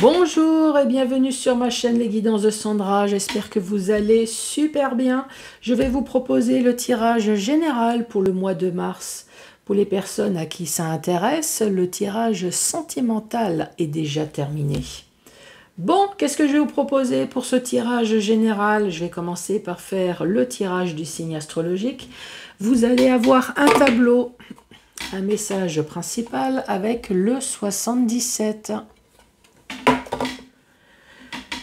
Bonjour et bienvenue sur ma chaîne Les Guidances de Sandra, j'espère que vous allez super bien. Je vais vous proposer le tirage général pour le mois de mars. Pour les personnes à qui ça intéresse, le tirage sentimental est déjà terminé. Bon, qu'est-ce que je vais vous proposer pour ce tirage général? Je vais commencer par faire le tirage du signe astrologique. Vous allez avoir un tableau, un message principal avec le 77.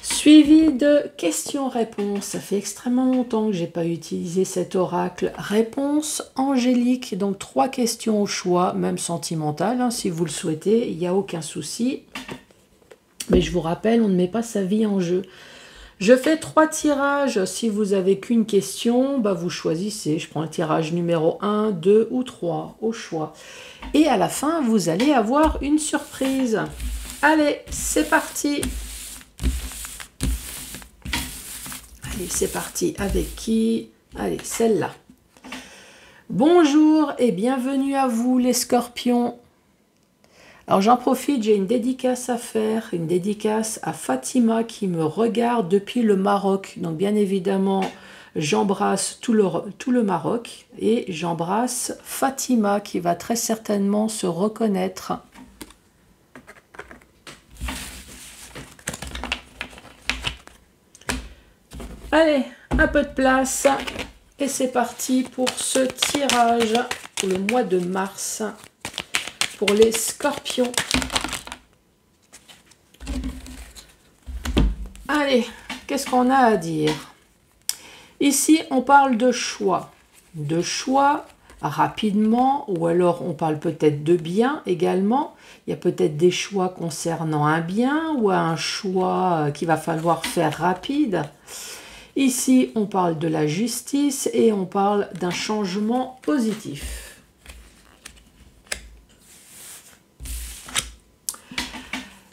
Suivi de questions-réponses. Ça fait extrêmement longtemps que je n'ai pas utilisé cet oracle. Réponse angélique, donc 3 questions au choix, même sentimentales, hein, si vous le souhaitez, il n'y a aucun souci. Mais je vous rappelle, on ne met pas sa vie en jeu. Je fais 3 tirages. Si vous n'avez qu'une question, bah vous choisissez. Je prends le tirage numéro 1, 2 ou 3 au choix. Et à la fin, vous allez avoir une surprise. Allez, c'est parti! Allez, c'est parti. Avec qui? Allez, celle-là. Bonjour et bienvenue à vous les scorpions. Alors j'en profite, j'ai une dédicace à faire, une dédicace à Fatima qui me regarde depuis le Maroc. Donc bien évidemment, j'embrasse tout le Maroc et j'embrasse Fatima qui va très certainement se reconnaître. Allez, un peu de place et c'est parti pour ce tirage pour le mois de mars pour les scorpions. Allez, qu'est-ce qu'on a à dire? Ici, on parle de choix rapidement, ou alors on parle peut-être de bien également. Il y a peut-être des choix concernant un bien ou un choix qu'il va falloir faire rapide. Ici, on parle de la justice et on parle d'un changement positif.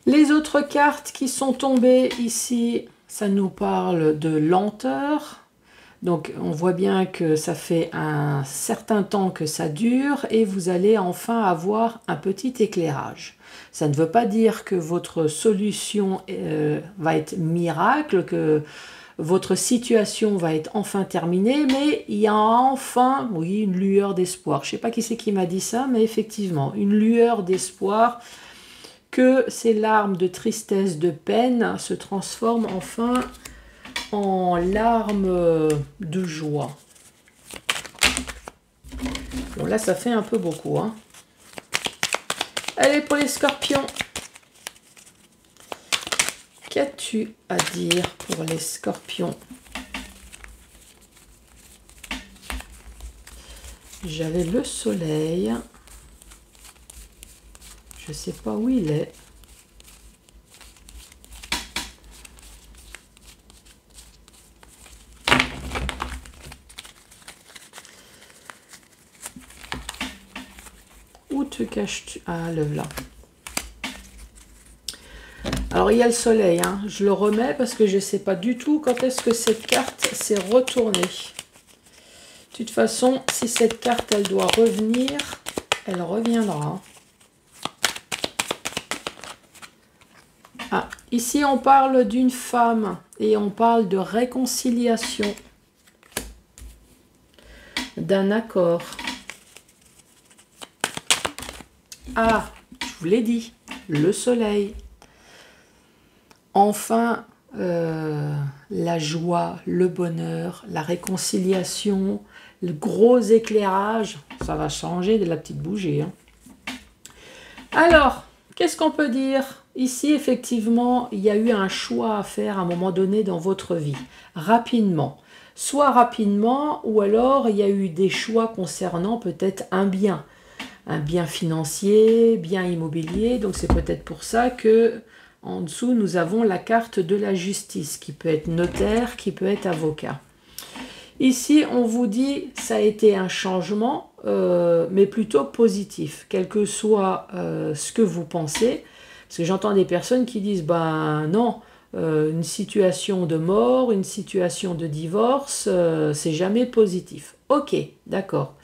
Les autres cartes qui sont tombées ici, ça nous parle de lenteur. Donc, on voit bien que ça fait un certain temps que ça dure et vous allez enfin avoir un petit éclairage. Ça ne veut pas dire que votre solution va être miracle, que votre situation va être enfin terminée, mais il y a enfin, oui, une lueur d'espoir. Je ne sais pas qui c'est qui m'a dit ça, mais effectivement, une lueur d'espoir que ces larmes de tristesse, de peine se transforment enfin en larmes de joie. Bon, là, ça fait un peu beaucoup, hein. Allez, pour les scorpions. Qu'as-tu à dire pour les scorpions? J'avais le soleil. Je ne sais pas où il est. Où te caches-tu? Ah, le voilà. Alors, il y a le soleil, hein. Je le remets parce que je ne sais pas du tout quand est-ce que cette carte s'est retournée. De toute façon, si cette carte, elle doit revenir, elle reviendra. Ah, ici, on parle d'une femme et on parle de réconciliation, d'un accord. Ah, je vous l'ai dit, le soleil. Enfin, la joie, le bonheur, la réconciliation, le gros éclairage, ça va changer de la petite bougie, hein. Alors, qu'est-ce qu'on peut dire? Ici, effectivement, il y a eu un choix à faire à un moment donné dans votre vie, rapidement. Soit rapidement, ou alors il y a eu des choix concernant peut-être un bien financier, bien immobilier. Donc c'est peut-être pour ça que en dessous, nous avons la carte de la justice, qui peut être notaire, qui peut être avocat. Ici, on vous dit, ça a été un changement, mais plutôt positif, quel que soit ce que vous pensez. Parce que j'entends des personnes qui disent, ben non, une situation de mort, une situation de divorce, c'est jamais positif. Ok, d'accord.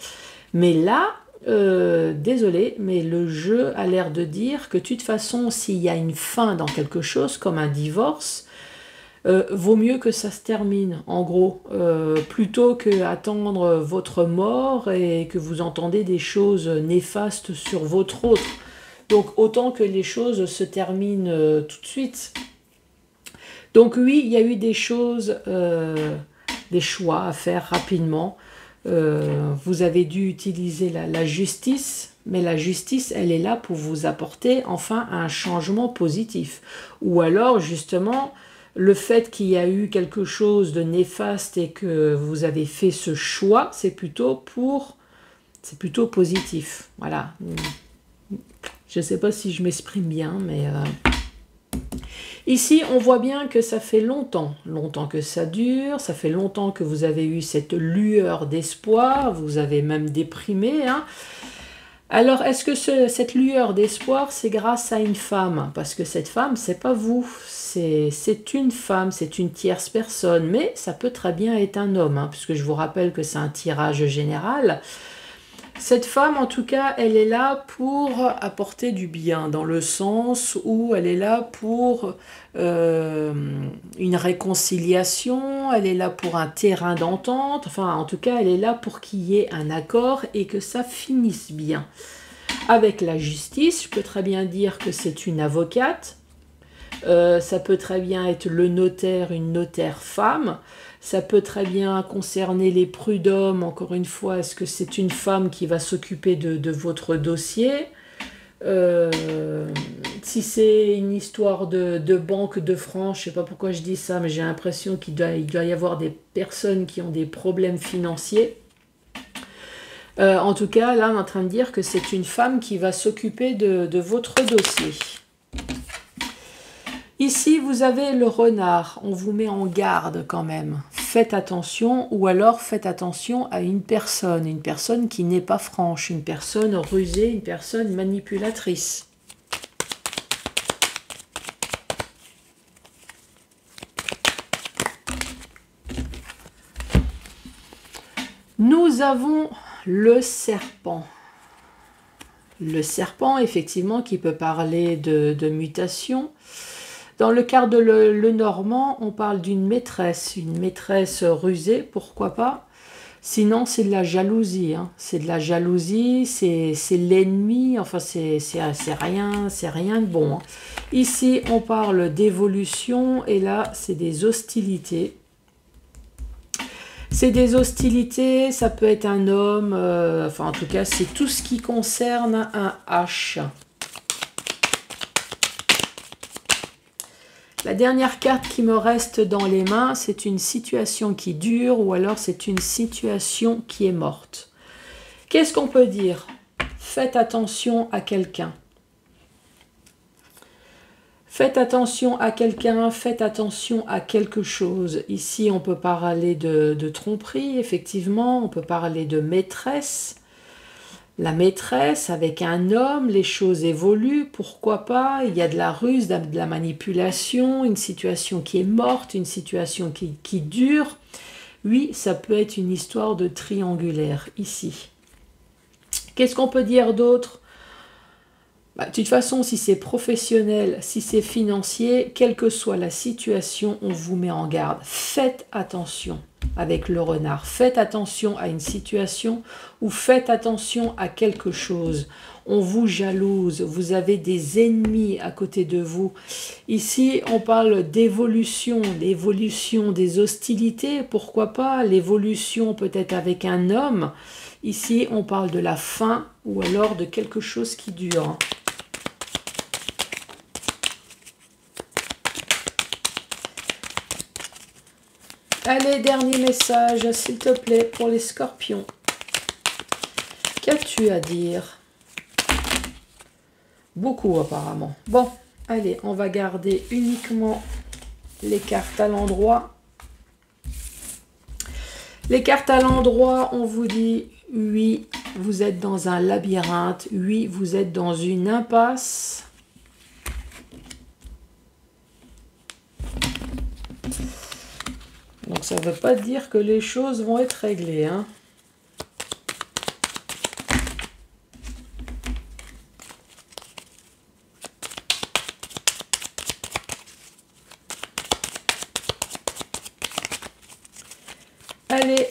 Mais là, désolé, mais le jeu a l'air de dire que de toute façon, s'il y a une fin dans quelque chose, comme un divorce, vaut mieux que ça se termine, en gros, plutôt que attendre votre mort et que vous entendez des choses néfastes sur votre autre. Donc autant que les choses se terminent tout de suite. Donc oui, il y a eu des choses, des choix à faire rapidement. Vous avez dû utiliser la justice, mais la justice, elle est là pour vous apporter enfin un changement positif. Ou alors, justement, le fait qu'il y a eu quelque chose de néfaste et que vous avez fait ce choix, c'est plutôt positif. Voilà. Je ne sais pas si je m'exprime bien, mais... Ici, on voit bien que ça fait longtemps que ça dure, ça fait longtemps que vous avez eu cette lueur d'espoir, vous avez même déprimé. Hein. Alors, est-ce que cette lueur d'espoir, c'est grâce à une femme? Parce que cette femme, c'est pas vous, c'est une femme, c'est une tierce personne, mais ça peut très bien être un homme, hein, puisque je vous rappelle que c'est un tirage général. Cette femme, en tout cas, elle est là pour apporter du bien, dans le sens où elle est là pour une réconciliation, elle est là pour un terrain d'entente, enfin, en tout cas, elle est là pour qu'il y ait un accord et que ça finisse bien. Avec la justice, je peux très bien dire que c'est une avocate, ça peut très bien être le notaire, une notaire femme. Ça peut très bien concerner les prud'hommes. Encore une fois, est-ce que c'est une femme qui va s'occuper de votre dossier? Si c'est une histoire de banque de France, je ne sais pas pourquoi je dis ça, mais j'ai l'impression qu'il doit y avoir des personnes qui ont des problèmes financiers. En tout cas, là, on est en train de dire que c'est une femme qui va s'occuper de votre dossier. Ici, vous avez le renard. On vous met en garde quand même. Faites attention, ou alors faites attention à une personne qui n'est pas franche, une personne rusée, une personne manipulatrice. Nous avons le serpent. Le serpent, effectivement, qui peut parler de mutation. Dans le cas de le normand, on parle d'une maîtresse rusée, pourquoi pas. Sinon, c'est de la jalousie. Hein. C'est de la jalousie, c'est l'ennemi, enfin, c'est rien de bon. Hein. Ici, on parle d'évolution, et là, c'est des hostilités. C'est des hostilités, ça peut être un homme, enfin, en tout cas, c'est tout ce qui concerne un H. La dernière carte qui me reste dans les mains, c'est une situation qui dure ou alors c'est une situation qui est morte. Qu'est-ce qu'on peut dire? Faites attention à quelqu'un. Faites attention à quelqu'un, faites attention à quelque chose. Ici, on peut parler de tromperie, effectivement. On peut parler de maîtresse. La maîtresse, avec un homme, les choses évoluent, pourquoi pas, il y a de la ruse, de la manipulation, une situation qui est morte, une situation qui dure. Oui, ça peut être une histoire de triangulaire, ici. Qu'est-ce qu'on peut dire d'autre? De toute façon, si c'est professionnel, si c'est financier, quelle que soit la situation, on vous met en garde. Faites attention avec le renard. Faites attention à une situation ou faites attention à quelque chose. On vous jalouse, vous avez des ennemis à côté de vous. Ici, on parle d'évolution, l'évolution des hostilités, pourquoi pas, l'évolution peut-être avec un homme. Ici, on parle de la fin ou alors de quelque chose qui dure. Allez, dernier message, s'il te plaît, pour les scorpions. Qu'as-tu à dire? Beaucoup, apparemment. Bon, allez, on va garder uniquement les cartes à l'endroit. Les cartes à l'endroit, on vous dit, oui, vous êtes dans un labyrinthe. Oui, vous êtes dans une impasse. Donc ça ne veut pas dire que les choses vont être réglées. Hein. Allez,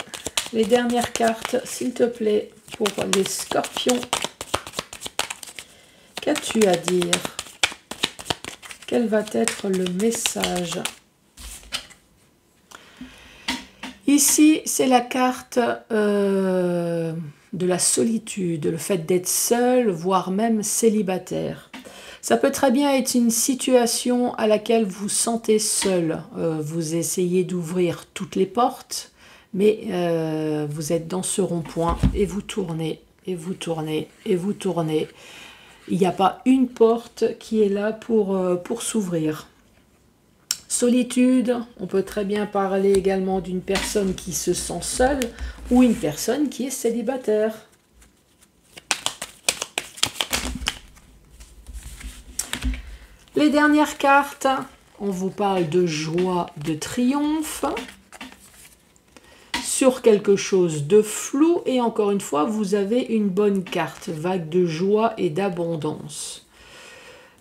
les dernières cartes, s'il te plaît, pour les scorpions. Qu'as-tu à dire? Quel va être le message? Ici, c'est la carte de la solitude, le fait d'être seul, voire même célibataire. Ça peut très bien être une situation à laquelle vous sentez seul. Vous essayez d'ouvrir toutes les portes, mais vous êtes dans ce rond-point et vous tournez, et vous tournez, et vous tournez. Il n'y a pas une porte qui est là pour s'ouvrir. Solitude, on peut très bien parler également d'une personne qui se sent seule ou une personne qui est célibataire. Les dernières cartes, on vous parle de joie, de triomphe, sur quelque chose de flou, et encore une fois, vous avez une bonne carte, vague de joie et d'abondance.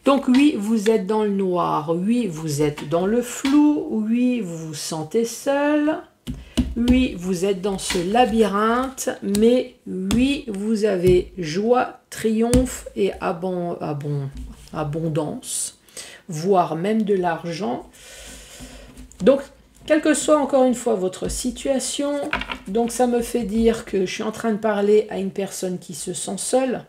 Donc oui, vous êtes dans le noir, oui, vous êtes dans le flou, oui, vous vous sentez seul, oui, vous êtes dans ce labyrinthe, mais oui, vous avez joie, triomphe et abondance, voire même de l'argent. Donc, quelle que soit encore une fois votre situation, donc ça me fait dire que je suis en train de parler à une personne qui se sent seule,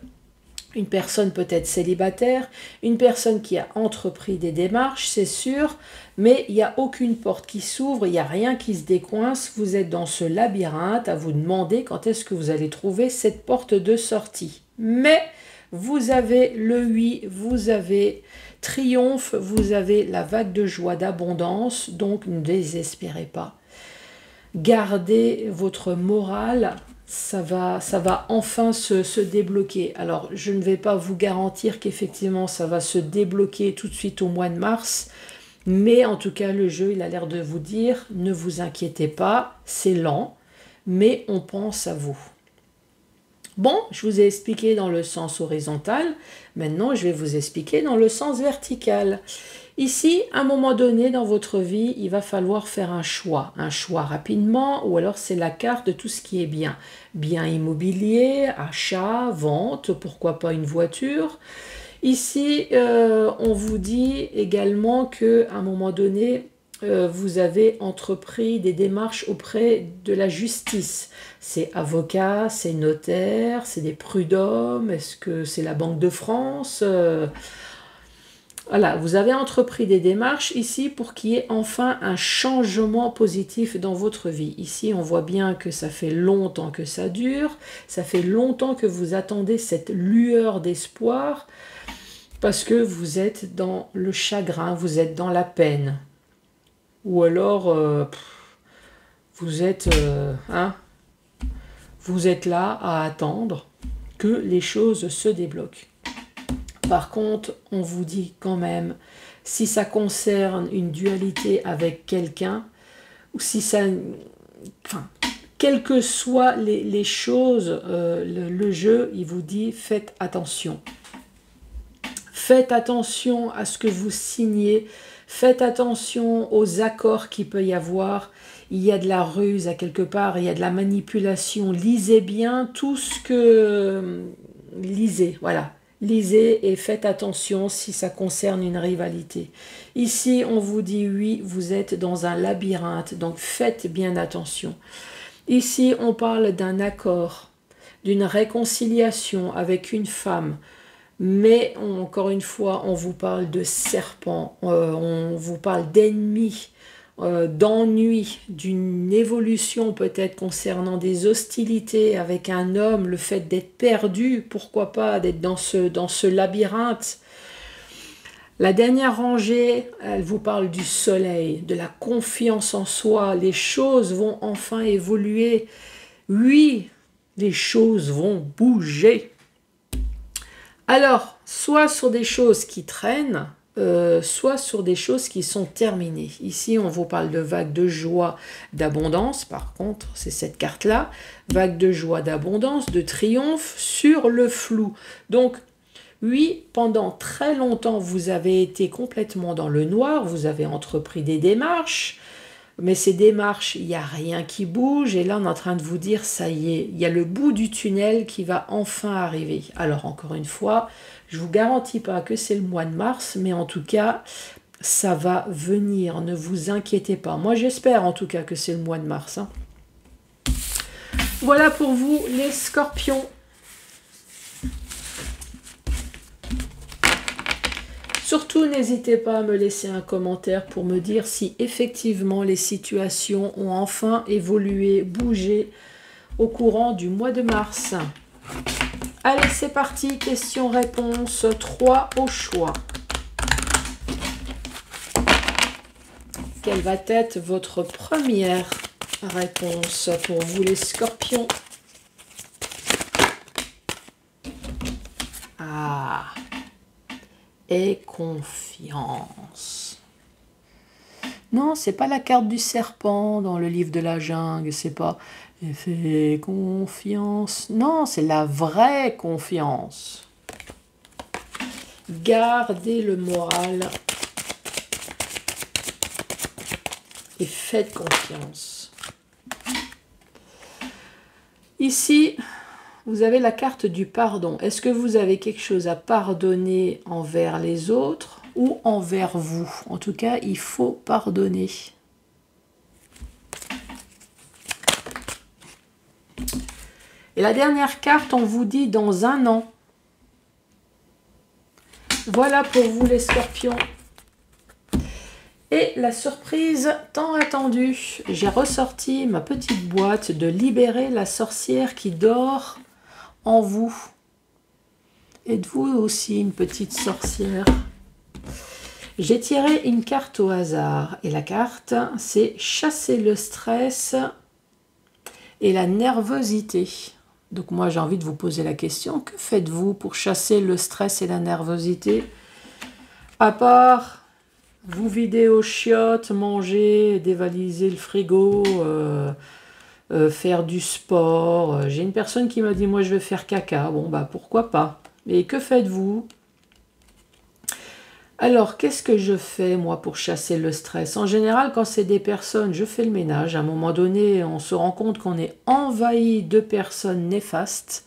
une personne peut-être célibataire, une personne qui a entrepris des démarches, c'est sûr, mais il n'y a aucune porte qui s'ouvre, il n'y a rien qui se décoince, vous êtes dans ce labyrinthe à vous demander quand est-ce que vous allez trouver cette porte de sortie. Mais vous avez le oui, vous avez triomphe, vous avez la vague de joie, d'abondance, donc ne désespérez pas. Gardez votre morale, ça va enfin se débloquer. Alors, je ne vais pas vous garantir qu'effectivement, ça va se débloquer tout de suite au mois de mars, mais en tout cas, le jeu, il a l'air de vous dire, ne vous inquiétez pas, c'est lent, mais on pense à vous. Bon, je vous ai expliqué dans le sens horizontal, maintenant je vais vous expliquer dans le sens vertical. Ici, à un moment donné dans votre vie, il va falloir faire un choix rapidement, ou alors c'est la carte de tout ce qui est bien. Bien immobilier, achat, vente, pourquoi pas une voiture. Ici, on vous dit également qu'à un moment donné, vous avez entrepris des démarches auprès de la justice. C'est avocat, c'est notaire, c'est des prud'hommes, est-ce que c'est la Banque de France? Voilà, vous avez entrepris des démarches ici pour qu'il y ait enfin un changement positif dans votre vie. Ici, on voit bien que ça fait longtemps que ça dure, ça fait longtemps que vous attendez cette lueur d'espoir parce que vous êtes dans le chagrin, vous êtes dans la peine. Ou alors, vous êtes là à attendre que les choses se débloquent. Par contre, on vous dit quand même, si ça concerne une dualité avec quelqu'un, ou si ça... Enfin, quelles que soient les choses, le jeu, il vous dit, faites attention. Faites attention à ce que vous signez. Faites attention aux accords qu'il peut y avoir. Il y a de la ruse à quelque part, il y a de la manipulation. Lisez bien tout ce que... Lisez, voilà. Lisez et faites attention si ça concerne une rivalité. Ici, on vous dit oui, vous êtes dans un labyrinthe, donc faites bien attention. Ici, on parle d'un accord, d'une réconciliation avec une femme. Mais encore une fois, on vous parle de serpent, on vous parle d'ennemis, d'ennui, d'une évolution peut-être concernant des hostilités avec un homme, le fait d'être perdu, pourquoi pas, d'être dans ce labyrinthe. La dernière rangée, elle vous parle du soleil, de la confiance en soi, les choses vont enfin évoluer. Oui, les choses vont bouger. Alors, soit sur des choses qui traînent, soit sur des choses qui sont terminées. Ici, on vous parle de vague de joie, d'abondance. Par contre, c'est cette carte-là. Vague de joie, d'abondance, de triomphe sur le flou. Donc, oui, pendant très longtemps, vous avez été complètement dans le noir. Vous avez entrepris des démarches. Mais ces démarches, il n'y a rien qui bouge. Et là, on est en train de vous dire, ça y est, il y a le bout du tunnel qui va enfin arriver. Alors, encore une fois, je ne vous garantis pas que c'est le mois de mars, mais en tout cas, ça va venir. Ne vous inquiétez pas. Moi, j'espère en tout cas que c'est le mois de mars. Hein. Voilà pour vous, les scorpions. Surtout, n'hésitez pas à me laisser un commentaire pour me dire si effectivement les situations ont enfin évolué, bougé au courant du mois de mars. Allez, c'est parti, question-réponse, 3 au choix. Quelle va être votre première réponse pour vous les scorpions? Ah, et confiance. Non, c'est pas la carte du serpent dans le livre de la jungle, c'est pas « fais confiance ». Non, c'est la vraie confiance. Gardez le moral et faites confiance. Ici, vous avez la carte du pardon. Est-ce que vous avez quelque chose à pardonner envers les autres ou envers vous? En tout cas, il faut pardonner. Et la dernière carte, on vous dit dans un an. Voilà pour vous les scorpions. Et la surprise tant attendue, j'ai ressorti ma petite boîte de libérer la sorcière qui dort en vous. Êtes-vous aussi une petite sorcière? J'ai tiré une carte au hasard et la carte c'est chasser le stress et la nervosité. Donc moi j'ai envie de vous poser la question, que faites-vous pour chasser le stress et la nervosité? À part vous vider aux chiottes, manger, dévaliser le frigo, faire du sport. J'ai une personne qui m'a dit, moi je vais faire caca. Bon, bah pourquoi pas. Mais que faites-vous? Alors, qu'est-ce que je fais, moi, pour chasser le stress? En général, quand c'est des personnes, je fais le ménage. À un moment donné, on se rend compte qu'on est envahi de personnes néfastes.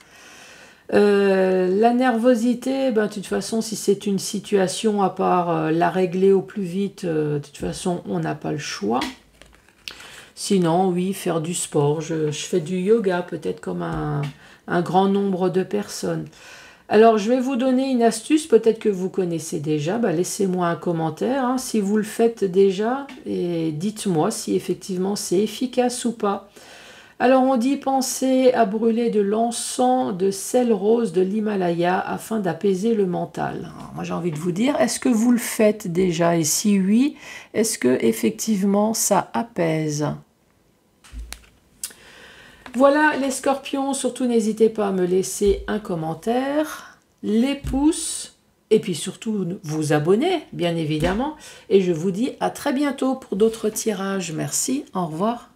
La nervosité, ben, de toute façon, si c'est une situation, à part la régler au plus vite, de toute façon, on n'a pas le choix. Sinon, oui, faire du sport. Je fais du yoga, peut-être comme un grand nombre de personnes. Alors, je vais vous donner une astuce, peut-être que vous connaissez déjà. Ben, laissez-moi un commentaire hein, si vous le faites déjà et dites-moi si effectivement c'est efficace ou pas. Alors on dit pensez à brûler de l'encens de sel rose de l'Himalaya afin d'apaiser le mental. Alors, moi j'ai envie de vous dire, est-ce que vous le faites déjà? Et si oui, est-ce que effectivement ça apaise? Voilà les scorpions, surtout n'hésitez pas à me laisser un commentaire, les pouces et puis surtout vous abonner bien évidemment. Et je vous dis à très bientôt pour d'autres tirages. Merci, au revoir.